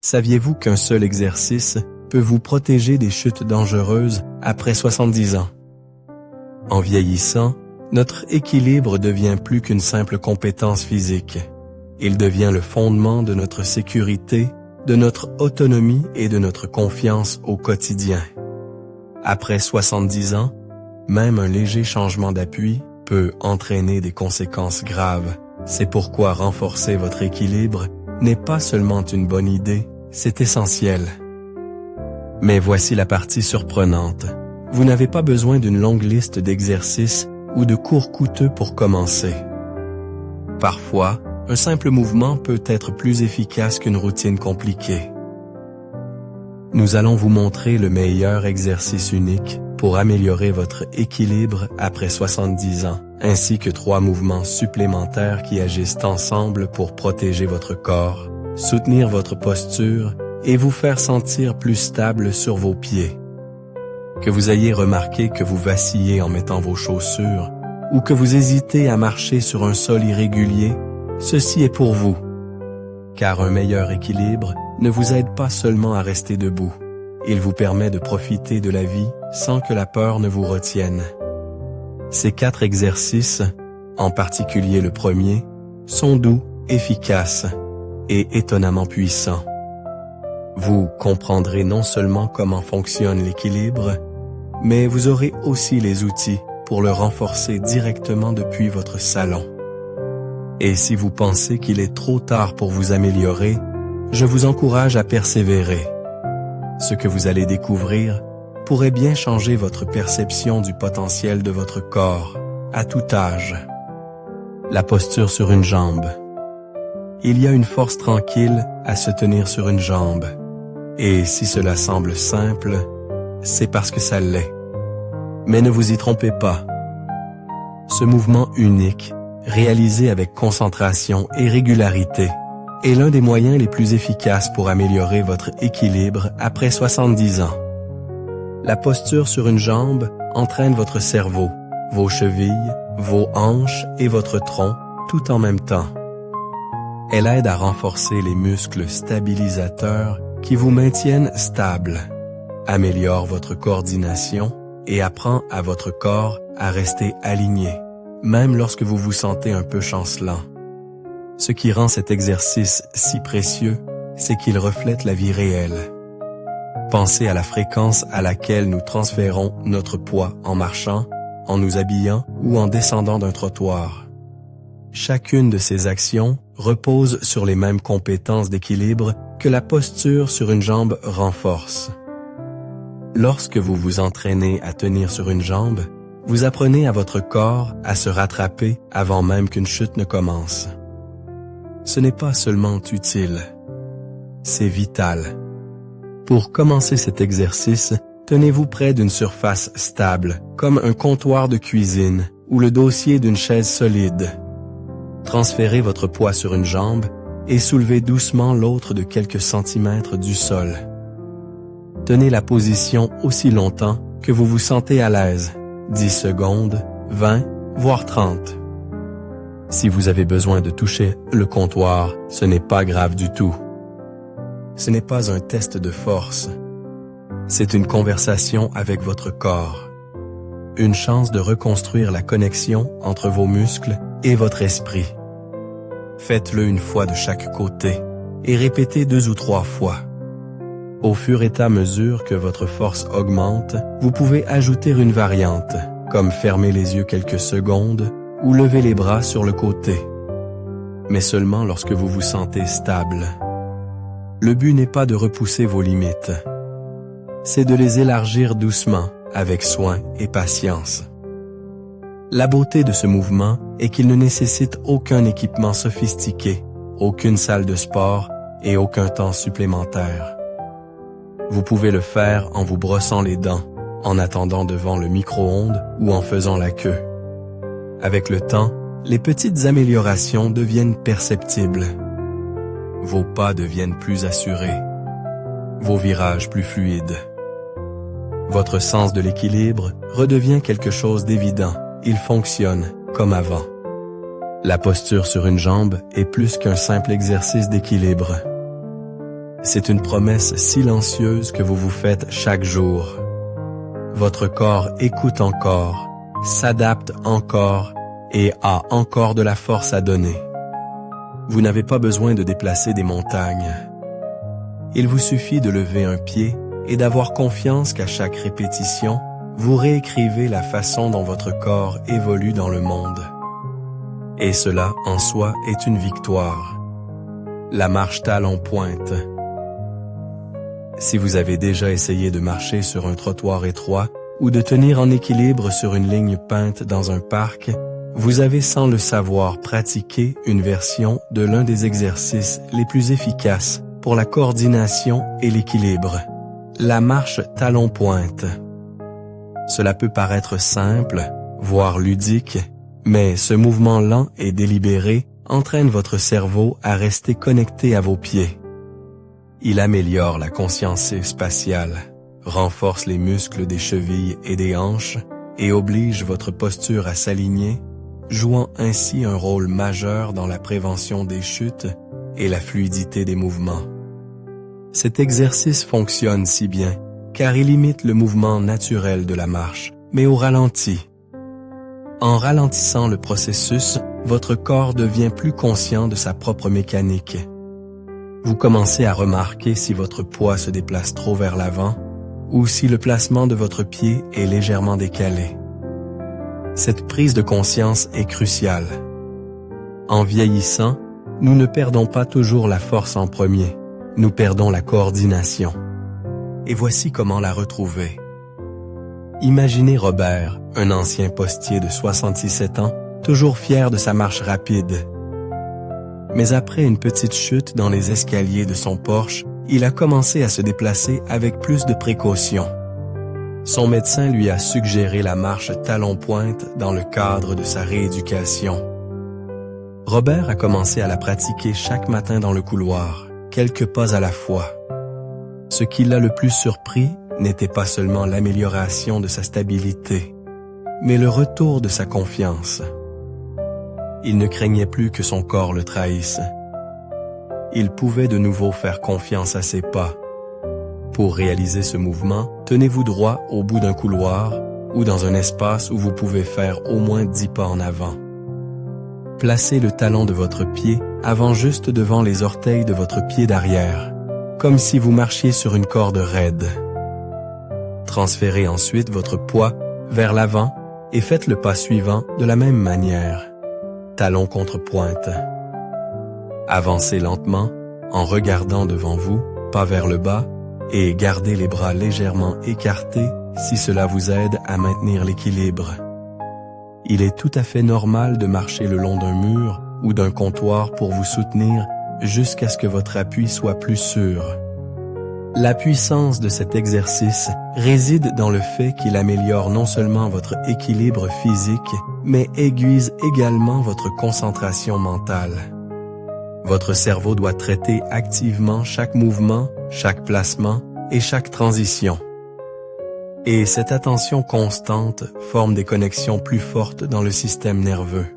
Saviez-vous qu'un seul exercice peut vous protéger des chutes dangereuses après 70 ans? En vieillissant, notre équilibre devient plus qu'une simple compétence physique. Il devient le fondement de notre sécurité, de notre autonomie et de notre confiance au quotidien. Après 70 ans, même un léger changement d'appui peut entraîner des conséquences graves. C'est pourquoi renforcer votre équilibre n'est pas seulement une bonne idée, c'est essentiel. Mais voici la partie surprenante. Vous n'avez pas besoin d'une longue liste d'exercices ou de cours coûteux pour commencer. Parfois, un simple mouvement peut être plus efficace qu'une routine compliquée. Nous allons vous montrer le meilleur exercice unique pour améliorer votre équilibre après 70 ans, ainsi que 3 mouvements supplémentaires qui agissent ensemble pour protéger votre corps, soutenir votre posture et vous faire sentir plus stable sur vos pieds. Que vous ayez remarqué que vous vacillez en mettant vos chaussures ou que vous hésitez à marcher sur un sol irrégulier, ceci est pour vous. Car un meilleur équilibre ne vous aide pas seulement à rester debout. Il vous permet de profiter de la vie sans que la peur ne vous retienne. Ces 4 exercices, en particulier le premier, sont doux, efficaces et étonnamment puissants. Vous comprendrez non seulement comment fonctionne l'équilibre, mais vous aurez aussi les outils pour le renforcer directement depuis votre salon. Et si vous pensez qu'il est trop tard pour vous améliorer, je vous encourage à persévérer. Ce que vous allez découvrir pourrait bien changer votre perception du potentiel de votre corps, à tout âge. La posture sur une jambe. Il y a une force tranquille à se tenir sur une jambe. Et si cela semble simple, c'est parce que ça l'est. Mais ne vous y trompez pas. Ce mouvement unique, réalisé avec concentration et régularité, est l'un des moyens les plus efficaces pour améliorer votre équilibre après 70 ans. La posture sur une jambe entraîne votre cerveau, vos chevilles, vos hanches et votre tronc tout en même temps. Elle aide à renforcer les muscles stabilisateurs qui vous maintiennent stable, améliore votre coordination et apprend à votre corps à rester aligné, même lorsque vous vous sentez un peu chancelant. Ce qui rend cet exercice si précieux, c'est qu'il reflète la vie réelle. Pensez à la fréquence à laquelle nous transférons notre poids en marchant, en nous habillant ou en descendant d'un trottoir. Chacune de ces actions repose sur les mêmes compétences d'équilibre que la posture sur une jambe renforce. Lorsque vous vous entraînez à tenir sur une jambe, vous apprenez à votre corps à se rattraper avant même qu'une chute ne commence. Ce n'est pas seulement utile, c'est vital. Pour commencer cet exercice, tenez-vous près d'une surface stable, comme un comptoir de cuisine ou le dossier d'une chaise solide. Transférez votre poids sur une jambe et soulevez doucement l'autre de quelques centimètres du sol. Tenez la position aussi longtemps que vous vous sentez à l'aise, 10 secondes, 20, voire 30. Si vous avez besoin de toucher le comptoir, ce n'est pas grave du tout. Ce n'est pas un test de force. C'est une conversation avec votre corps. Une chance de reconstruire la connexion entre vos muscles et votre esprit. Faites-le une fois de chaque côté et répétez 2 ou 3 fois. Au fur et à mesure que votre force augmente, vous pouvez ajouter une variante, comme fermer les yeux quelques secondes ou lever les bras sur le côté. Mais seulement lorsque vous vous sentez stable. Le but n'est pas de repousser vos limites. C'est de les élargir doucement, avec soin et patience. La beauté de ce mouvement est qu'il ne nécessite aucun équipement sophistiqué, aucune salle de sport et aucun temps supplémentaire. Vous pouvez le faire en vous brossant les dents, en attendant devant le micro-ondes ou en faisant la queue. Avec le temps, les petites améliorations deviennent perceptibles. Vos pas deviennent plus assurés, vos virages plus fluides. Votre sens de l'équilibre redevient quelque chose d'évident. Il fonctionne comme avant. La posture sur une jambe est plus qu'un simple exercice d'équilibre. C'est une promesse silencieuse que vous vous faites chaque jour. Votre corps écoute encore, s'adapte encore et a encore de la force à donner. Vous n'avez pas besoin de déplacer des montagnes. Il vous suffit de lever un pied et d'avoir confiance qu'à chaque répétition, vous réécrivez la façon dont votre corps évolue dans le monde. Et cela, en soi, est une victoire. La marche talon-pointe. Si vous avez déjà essayé de marcher sur un trottoir étroit ou de tenir en équilibre sur une ligne peinte dans un parc, vous avez sans le savoir pratiqué une version de l'un des exercices les plus efficaces pour la coordination et l'équilibre, la marche talon-pointe. Cela peut paraître simple, voire ludique, mais ce mouvement lent et délibéré entraîne votre cerveau à rester connecté à vos pieds. Il améliore la conscience spatiale, renforce les muscles des chevilles et des hanches et oblige votre posture à s'aligner, jouant ainsi un rôle majeur dans la prévention des chutes et la fluidité des mouvements. Cet exercice fonctionne si bien car il imite le mouvement naturel de la marche, mais au ralenti. En ralentissant le processus, votre corps devient plus conscient de sa propre mécanique. Vous commencez à remarquer si votre poids se déplace trop vers l'avant ou si le placement de votre pied est légèrement décalé. Cette prise de conscience est cruciale. En vieillissant, nous ne perdons pas toujours la force en premier, nous perdons la coordination. Et voici comment la retrouver. Imaginez Robert, un ancien postier de 67 ans, toujours fier de sa marche rapide. Mais après une petite chute dans les escaliers de son Porsche, il a commencé à se déplacer avec plus de précaution. Son médecin lui a suggéré la marche talon-pointe dans le cadre de sa rééducation. Robert a commencé à la pratiquer chaque matin dans le couloir, quelques pas à la fois. Ce qui l'a le plus surpris n'était pas seulement l'amélioration de sa stabilité, mais le retour de sa confiance. Il ne craignait plus que son corps le trahisse. Il pouvait de nouveau faire confiance à ses pas. Pour réaliser ce mouvement, tenez-vous droit au bout d'un couloir ou dans un espace où vous pouvez faire au moins 10 pas en avant. Placez le talon de votre pied avant juste devant les orteils de votre pied d'arrière, comme si vous marchiez sur une corde raide. Transférez ensuite votre poids vers l'avant et faites le pas suivant de la même manière. Talon contre pointe. Avancez lentement en regardant devant vous, pas vers le bas, et gardez les bras légèrement écartés si cela vous aide à maintenir l'équilibre. Il est tout à fait normal de marcher le long d'un mur ou d'un comptoir pour vous soutenir jusqu'à ce que votre appui soit plus sûr. La puissance de cet exercice réside dans le fait qu'il améliore non seulement votre équilibre physique, mais aiguise également votre concentration mentale. Votre cerveau doit traiter activement chaque mouvement, chaque placement et chaque transition. Et cette attention constante forme des connexions plus fortes dans le système nerveux,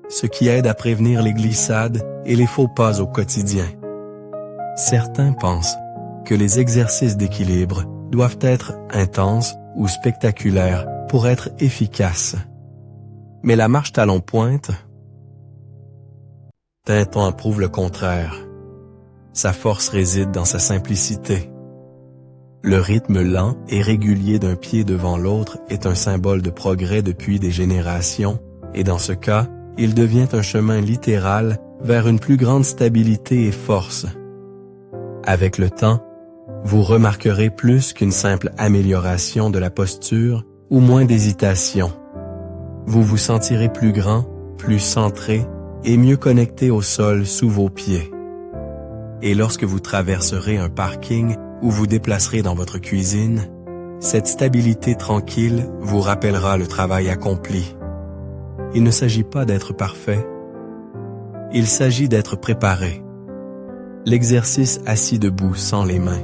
ce qui aide à prévenir les glissades et les faux pas au quotidien. Certains pensent que les exercices d'équilibre doivent être intenses ou spectaculaires pour être efficaces. Mais la marche talon-pointe, Tintin prouve le contraire. Sa force réside dans sa simplicité. Le rythme lent et régulier d'un pied devant l'autre est un symbole de progrès depuis des générations, et dans ce cas, il devient un chemin littéral vers une plus grande stabilité et force. Avec le temps, vous remarquerez plus qu'une simple amélioration de la posture ou moins d'hésitation. Vous vous sentirez plus grand, plus centré et mieux connecté au sol sous vos pieds. Et lorsque vous traverserez un parking ou vous déplacerez dans votre cuisine, cette stabilité tranquille vous rappellera le travail accompli. Il ne s'agit pas d'être parfait, il s'agit d'être préparé. L'exercice assis debout sans les mains.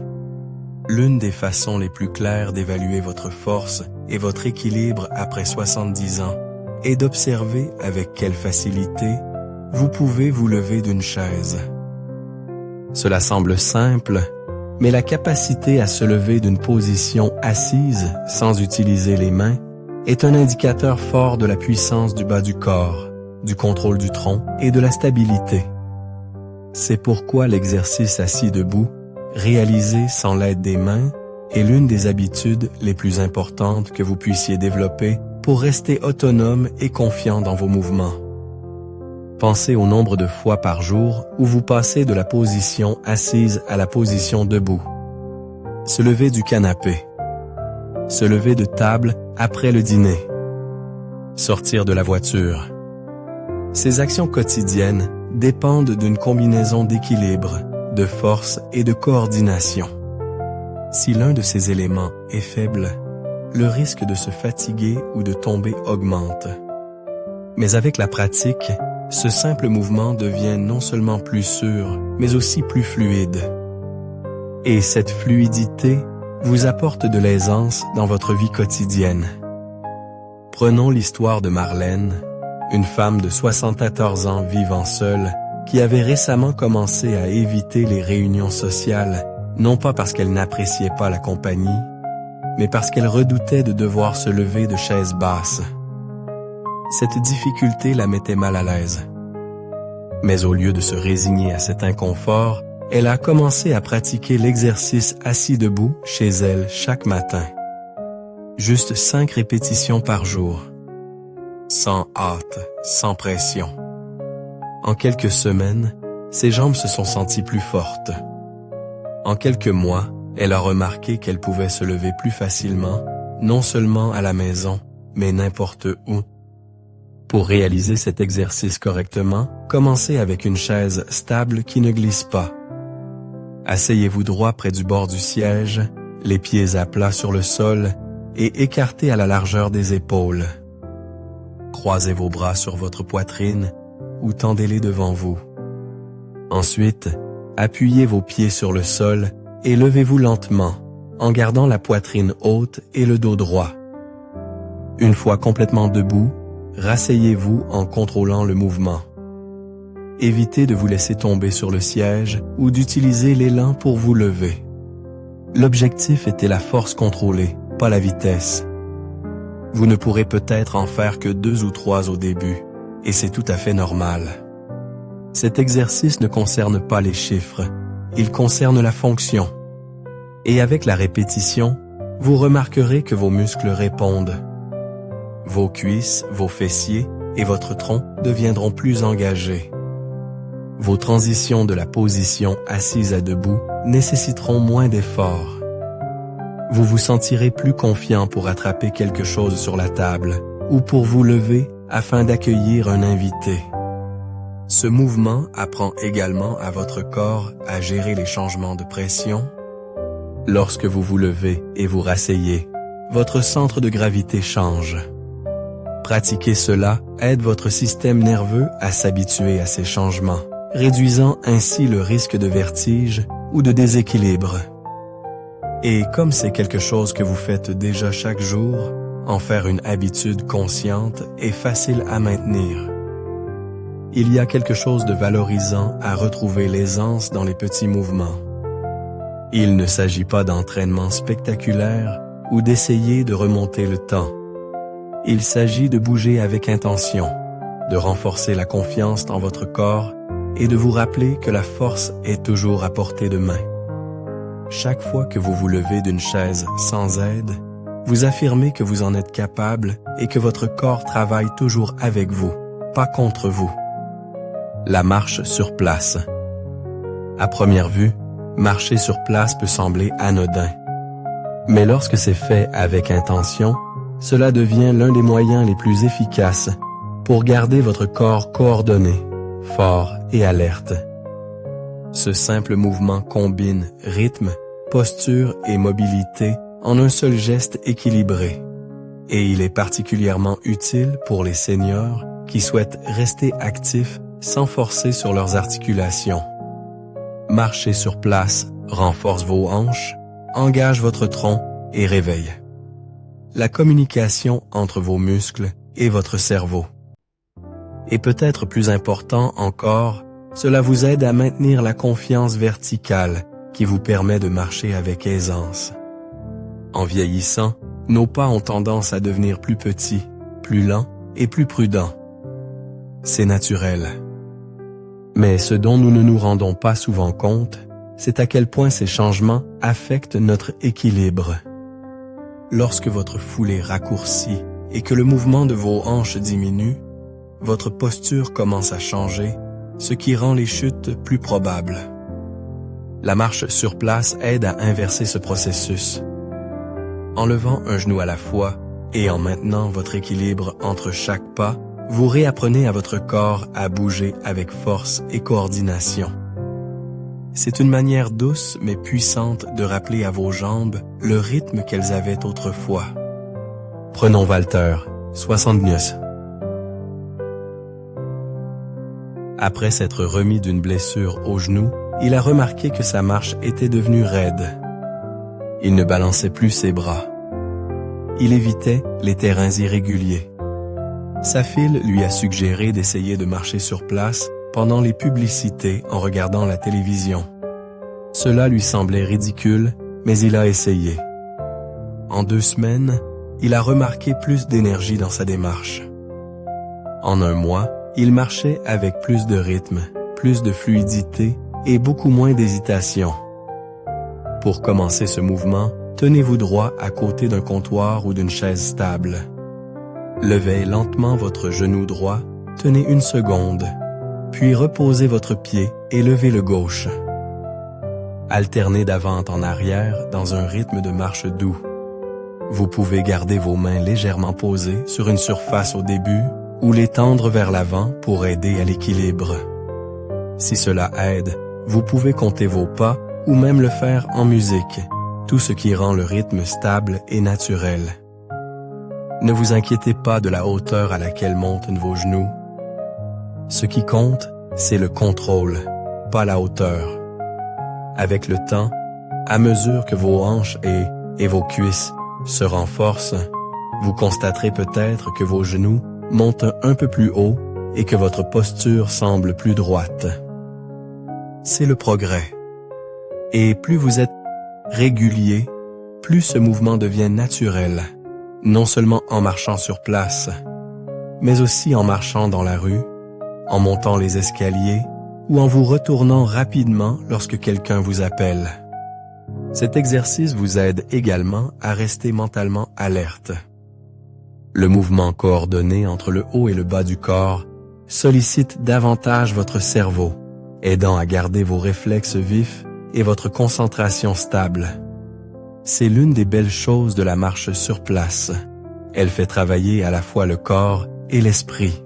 L'une des façons les plus claires d'évaluer votre force et votre équilibre après 70 ans est d'observer avec quelle facilité vous pouvez vous lever d'une chaise. Cela semble simple, mais la capacité à se lever d'une position assise sans utiliser les mains est un indicateur fort de la puissance du bas du corps, du contrôle du tronc et de la stabilité. C'est pourquoi l'exercice assis debout, réalisé sans l'aide des mains, est l'une des habitudes les plus importantes que vous puissiez développer pour rester autonome et confiant dans vos mouvements. Pensez au nombre de fois par jour où vous passez de la position assise à la position debout. Se lever du canapé. Se lever de table après le dîner. Sortir de la voiture. Ces actions quotidiennes dépendent d'une combinaison d'équilibre, de force et de coordination. Si l'un de ces éléments est faible, le risque de se fatiguer ou de tomber augmente. Mais avec la pratique, ce simple mouvement devient non seulement plus sûr, mais aussi plus fluide. Et cette fluidité vous apporte de l'aisance dans votre vie quotidienne. Prenons l'histoire de Marlène, une femme de 74 ans vivant seule, qui avait récemment commencé à éviter les réunions sociales, non pas parce qu'elle n'appréciait pas la compagnie, mais parce qu'elle redoutait de devoir se lever de chaise basse. Cette difficulté la mettait mal à l'aise. Mais au lieu de se résigner à cet inconfort, elle a commencé à pratiquer l'exercice assis debout chez elle chaque matin. Juste 5 répétitions par jour. Sans hâte, sans pression. En quelques semaines, ses jambes se sont senties plus fortes. En quelques mois, elle a remarqué qu'elle pouvait se lever plus facilement, non seulement à la maison, mais n'importe où. Pour réaliser cet exercice correctement, commencez avec une chaise stable qui ne glisse pas. Asseyez-vous droit près du bord du siège, les pieds à plat sur le sol et écartés à la largeur des épaules. Croisez vos bras sur votre poitrine ou tendez-les devant vous. Ensuite, appuyez vos pieds sur le sol et levez-vous lentement, en gardant la poitrine haute et le dos droit. Une fois complètement debout, rasseyez-vous en contrôlant le mouvement. Évitez de vous laisser tomber sur le siège ou d'utiliser l'élan pour vous lever. L'objectif était la force contrôlée, pas la vitesse. Vous ne pourrez peut-être en faire que 2 ou 3 au début, et c'est tout à fait normal. Cet exercice ne concerne pas les chiffres, il concerne la fonction. Et avec la répétition, vous remarquerez que vos muscles répondent. Vos cuisses, vos fessiers et votre tronc deviendront plus engagés. Vos transitions de la position assise à debout nécessiteront moins d'efforts. Vous vous sentirez plus confiant pour attraper quelque chose sur la table ou pour vous lever afin d'accueillir un invité. Ce mouvement apprend également à votre corps à gérer les changements de pression. Lorsque vous vous levez et vous rasseyez, votre centre de gravité change. Pratiquer cela aide votre système nerveux à s'habituer à ces changements, réduisant ainsi le risque de vertige ou de déséquilibre. Et comme c'est quelque chose que vous faites déjà chaque jour, en faire une habitude consciente est facile à maintenir. Il y a quelque chose de valorisant à retrouver l'aisance dans les petits mouvements. Il ne s'agit pas d'entraînement spectaculaire ou d'essayer de remonter le temps. Il s'agit de bouger avec intention, de renforcer la confiance dans votre corps et de vous rappeler que la force est toujours à portée de main. Chaque fois que vous vous levez d'une chaise sans aide, vous affirmez que vous en êtes capable et que votre corps travaille toujours avec vous, pas contre vous. La marche sur place. À première vue, marcher sur place peut sembler anodin. Mais lorsque c'est fait avec intention, cela devient l'un des moyens les plus efficaces pour garder votre corps coordonné, fort et alerte. Ce simple mouvement combine rythme, posture et mobilité en un seul geste équilibré. Et il est particulièrement utile pour les seniors qui souhaitent rester actifs sans forcer sur leurs articulations. Marcher sur place renforce vos hanches, engage votre tronc et réveille la communication entre vos muscles et votre cerveau. Et peut-être plus important encore, cela vous aide à maintenir la confiance verticale qui vous permet de marcher avec aisance. En vieillissant, nos pas ont tendance à devenir plus petits, plus lents et plus prudents. C'est naturel. Mais ce dont nous ne nous rendons pas souvent compte, c'est à quel point ces changements affectent notre équilibre. Lorsque votre foulée raccourcit et que le mouvement de vos hanches diminue, votre posture commence à changer, ce qui rend les chutes plus probables. La marche sur place aide à inverser ce processus. En levant un genou à la fois et en maintenant votre équilibre entre chaque pas, vous réapprenez à votre corps à bouger avec force et coordination. C'est une manière douce mais puissante de rappeler à vos jambes le rythme qu'elles avaient autrefois. Prenons Walter, 70. Après s'être remis d'une blessure au genou, il a remarqué que sa marche était devenue raide. Il ne balançait plus ses bras. Il évitait les terrains irréguliers. Sa file lui a suggéré d'essayer de marcher sur place pendant les publicités en regardant la télévision. Cela lui semblait ridicule, mais il a essayé. En 2 semaines, il a remarqué plus d'énergie dans sa démarche. En 1 mois, il marchait avec plus de rythme, plus de fluidité et beaucoup moins d'hésitation. Pour commencer ce mouvement, tenez-vous droit à côté d'un comptoir ou d'une chaise stable. Levez lentement votre genou droit, tenez 1 seconde, puis reposez votre pied et levez le gauche. Alternez d'avant en arrière dans un rythme de marche doux. Vous pouvez garder vos mains légèrement posées sur une surface au début ou les tendre vers l'avant pour aider à l'équilibre. Si cela aide, vous pouvez compter vos pas ou même le faire en musique, tout ce qui rend le rythme stable et naturel. Ne vous inquiétez pas de la hauteur à laquelle montent vos genoux. Ce qui compte, c'est le contrôle, pas la hauteur. Avec le temps, à mesure que vos hanches et vos cuisses se renforcent, vous constaterez peut-être que vos genoux montent un peu plus haut et que votre posture semble plus droite. C'est le progrès. Et plus vous êtes régulier, plus ce mouvement devient naturel, non seulement en marchant sur place, mais aussi en marchant dans la rue, en montant les escaliers ou en vous retournant rapidement lorsque quelqu'un vous appelle. Cet exercice vous aide également à rester mentalement alerte. Le mouvement coordonné entre le haut et le bas du corps sollicite davantage votre cerveau, aidant à garder vos réflexes vifs et votre concentration stable. C'est l'une des belles choses de la marche sur place. Elle fait travailler à la fois le corps et l'esprit.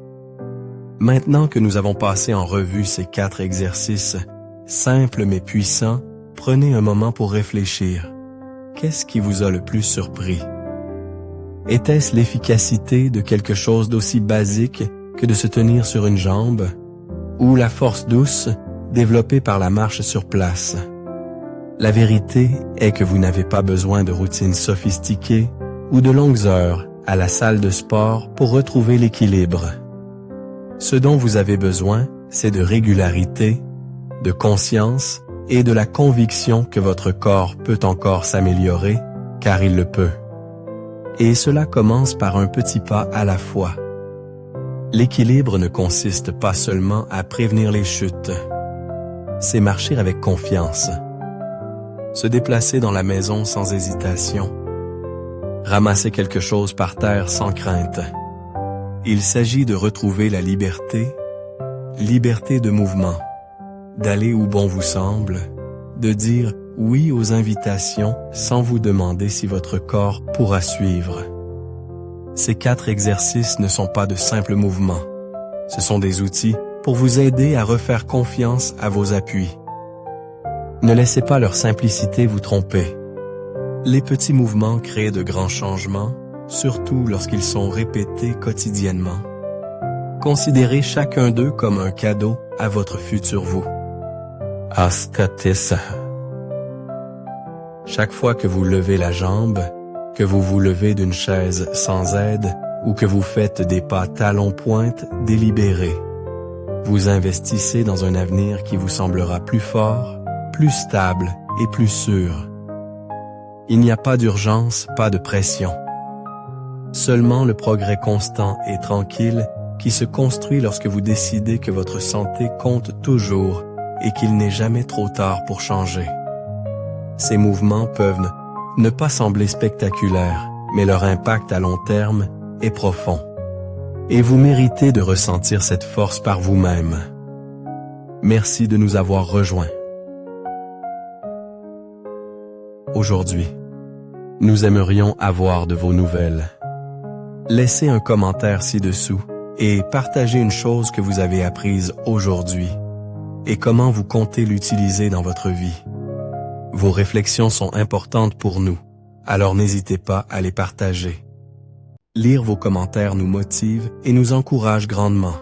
Maintenant que nous avons passé en revue ces 4 exercices, simples mais puissants, prenez un moment pour réfléchir. Qu'est-ce qui vous a le plus surpris? Était-ce l'efficacité de quelque chose d'aussi basique que de se tenir sur une jambe, ou la force douce développée par la marche sur place? La vérité est que vous n'avez pas besoin de routines sophistiquées ou de longues heures à la salle de sport pour retrouver l'équilibre. Ce dont vous avez besoin, c'est de régularité, de conscience et de la conviction que votre corps peut encore s'améliorer, car il le peut. Et cela commence par un petit pas à la fois. L'équilibre ne consiste pas seulement à prévenir les chutes. C'est marcher avec confiance. Se déplacer dans la maison sans hésitation. Ramasser quelque chose par terre sans crainte. Il s'agit de retrouver la liberté de mouvement, d'aller où bon vous semble, de dire oui aux invitations sans vous demander si votre corps pourra suivre. Ces 4 exercices ne sont pas de simples mouvements. Ce sont des outils pour vous aider à refaire confiance à vos appuis. Ne laissez pas leur simplicité vous tromper. Les petits mouvements créent de grands changements, surtout lorsqu'ils sont répétés quotidiennement. Considérez chacun d'eux comme un cadeau à votre futur vous. Askatis. Chaque fois que vous levez la jambe, que vous vous levez d'une chaise sans aide ou que vous faites des pas talons-pointe délibérés, vous investissez dans un avenir qui vous semblera plus fort, plus stable et plus sûr. Il n'y a pas d'urgence, pas de pression. Seulement le progrès constant et tranquille qui se construit lorsque vous décidez que votre santé compte toujours et qu'il n'est jamais trop tard pour changer. Ces mouvements peuvent ne pas sembler spectaculaires, mais leur impact à long terme est profond. Et vous méritez de ressentir cette force par vous-même. Merci de nous avoir rejoints. Aujourd'hui, nous aimerions avoir de vos nouvelles. Laissez un commentaire ci-dessous et partagez une chose que vous avez apprise aujourd'hui et comment vous comptez l'utiliser dans votre vie. Vos réflexions sont importantes pour nous, alors n'hésitez pas à les partager. Lire vos commentaires nous motive et nous encourage grandement.